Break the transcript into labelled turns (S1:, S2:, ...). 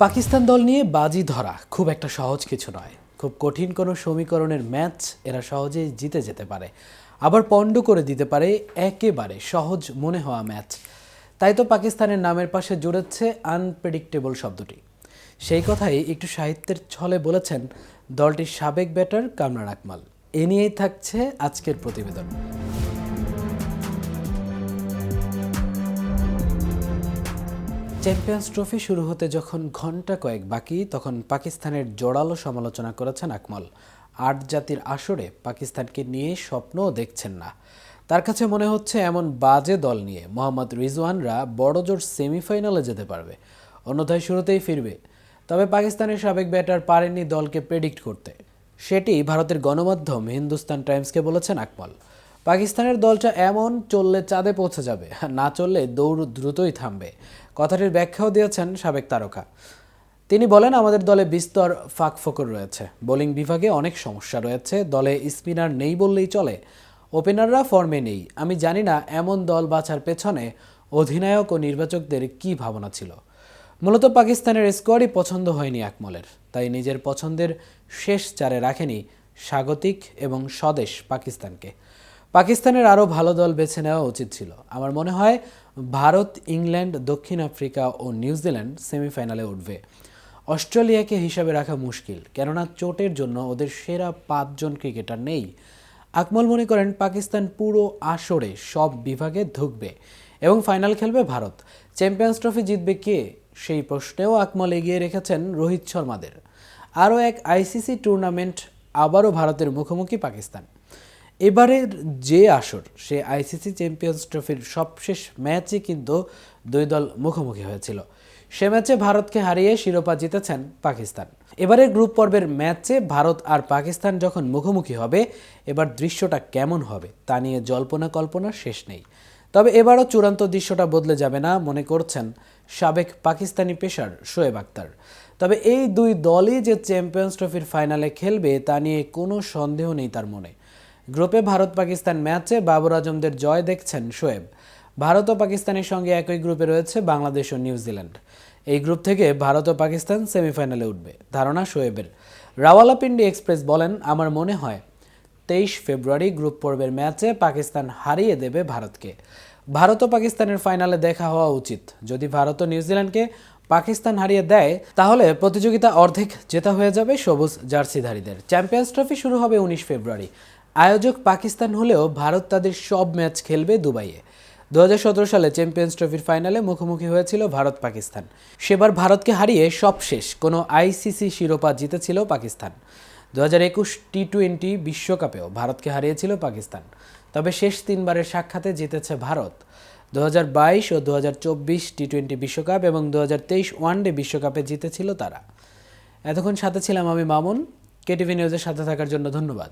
S1: পাকিস্তান দল নিয়ে বাজি ধরা খুব একটা সহজ কিছু নয়। খুব কঠিন কোনো সমীকরণের ম্যাচ এরা সহজেই জিতে যেতে পারে, আবার পণ্ড করে দিতে পারে একেবারে সহজ মনে হওয়া ম্যাচ। তাই তো পাকিস্তানের নামের পাশে জুড়েছে আনপ্রেডিক্টেবল শব্দটি। সেই কথাই একটু সাহিত্যের ছলে বলেছেন দলটির সাবেক ব্যাটার কামরান আকমাল। এ নিয়েই থাকছে আজকের প্রতিবেদন। চ্যাম্পিয়ন্স ট্রফি শুরু হতে যখন ঘন্টা কয়েক বাকি, তখন পাকিস্তানের জোরালো সমালোচনা করেছেন আকমল। ৮ জাতির আসরে পাকিস্তানকে নিয়ে স্বপ্নও দেখছেন না। তার কাছে মনে হচ্ছে এমন বাজে দল নিয়ে মোহাম্মদ রিজওয়ানরা বড়জোর সেমিফাইনালে যেতে পারবে, অন্যথায় শুরুতেই ফিরবে। তবে পাকিস্তানের সাবেক ব্যাটার পারেননি দলকে প্রেডিক্ট করতে। সেটি ভারতের গণমাধ্যম হিন্দুস্তান টাইমসকে বলেছেন আকমল। পাকিস্তানের দলটা এমন, চললে চাঁদে পৌঁছে যাবে, না চললে দৌড় দ্রুতই থামবে। কথাটির ব্যাখ্যাও দিয়েছেন সাবেক তারকা। তিনি বলেন, আমাদের দলে বিস্তর ফাঁকফোকর রয়েছে, বোলিং বিভাগে অনেক সমস্যা রয়েছে, দলে স্পিনার নেই বললেই চলে, ওপেনাররা ফর্মে নেই। আমি জানি না এমন দল বাছার পেছনে অধিনায়ক ও নির্বাচকদের কী ভাবনা ছিল। মূলত পাকিস্তানের স্কোয়াডই পছন্দ হয়নি আকমলের, তাই নিজের পছন্দের শেষ চারে রাখেনি স্বাগতিক এবং স্বদেশ পাকিস্তানকে। পাকিস্তানের আরও ভালো দল বেছে নেওয়া উচিত ছিল। আমার মনে হয় ভারত, ইংল্যান্ড, দক্ষিণ আফ্রিকা ও নিউজিল্যান্ড সেমিফাইনালে উঠবে। অস্ট্রেলিয়াকে হিসাবে রাখা মুশকিল, কেননা চোটের জন্য ওদের সেরা ৫ জন ক্রিকেটার নেই। আকমল মনে করেন পাকিস্তান পুরো আসরে সব বিভাগে ধুঁকবে এবং ফাইনাল খেলবে ভারত। চ্যাম্পিয়ন্স ট্রফি জিতবে কে, সেই প্রশ্নেও আকমল এগিয়ে রেখেছেন রোহিত শর্মাদের। আরও এক আইসিসি টুর্নামেন্ট, আবারও ভারতের মুখোমুখি পাকিস্তান। এবারের যে আসর, সে আইসিসি চ্যাম্পিয়ন্স ট্রফির সবশেষ ম্যাচে কিন্তু দুই দল মুখোমুখি হয়েছিল। সে ম্যাচে ভারতকে হারিয়ে শিরোপা জিতেছেন পাকিস্তান। এবারের গ্রুপ পর্বের ম্যাচে ভারত আর পাকিস্তান যখন মুখোমুখি হবে, এবার দৃশ্যটা কেমন হবে তা নিয়ে জল্পনা কল্পনার শেষ নেই। তবে এবারও চূড়ান্ত দৃশ্যটা বদলে যাবে না মনে করছেন সাবেক পাকিস্তানি পেসার শোয়েব আখতার। তবে এই দুই দলই যে চ্যাম্পিয়ন্স ট্রফির ফাইনালে খেলবে তা নিয়ে কোনো সন্দেহ নেই তার মনে। গ্রুপে ভারত পাকিস্তান ম্যাচে বাবর আজমদের জয় দেখছেন শোয়েব। ভারত ও পাকিস্তানের সঙ্গে একই গ্রুপে রয়েছে বাংলাদেশ ও নিউজিল্যান্ড। এই গ্রুপ থেকে ভারত ও পাকিস্তান সেমিফাইনালে উঠবে ধারণা শোয়েবের। রাওয়ালাপিন্ডি এক্সপ্রেস বলেন, আমার মনে হয় ২৩ ফেব্রুয়ারি গ্রুপ পর্বের ম্যাচে পাকিস্তান হারিয়ে দেবে ভারতকে। ভারত ও পাকিস্তানের ফাইনালে দেখা হওয়া উচিত। যদি ভারত ও নিউজিল্যান্ডকে পাকিস্তান হারিয়ে দেয়, তাহলে প্রতিযোগিতা অর্ধেক জেতা হয়ে যাবে সবুজ জার্সিধারীদের। চ্যাম্পিয়ন্স ট্রফি শুরু হবে ১৯ ফেব্রুয়ারি। আয়োজক পাকিস্তান হলেও ভারত তাদের সব ম্যাচ খেলবে দুবাইয়ে। ২০১৭ সালে চ্যাম্পিয়ন্স ট্রফির ফাইনালে মুখোমুখি হয়েছিল ভারত পাকিস্তান। সেবার ভারতকে হারিয়ে সবশেষ কোনো আইসিসি শিরোপা জিতেছিল পাকিস্তান। ২০২১ টি-20 বিশ্বকাপেও ভারতকে হারিয়েছিল পাকিস্তান। তবে শেষ তিনবারের সাক্ষাতে জিতেছে ভারত। ২০২২ ও ২০২৪ টি-20 বিশ্বকাপ এবং ২০২৩ ওয়ানডে বিশ্বকাপে জিতেছিল তারা। এতক্ষণ সাথে ছিলাম আমি মামুন। কেটিভি নিউজের সাথে থাকার জন্য ধন্যবাদ।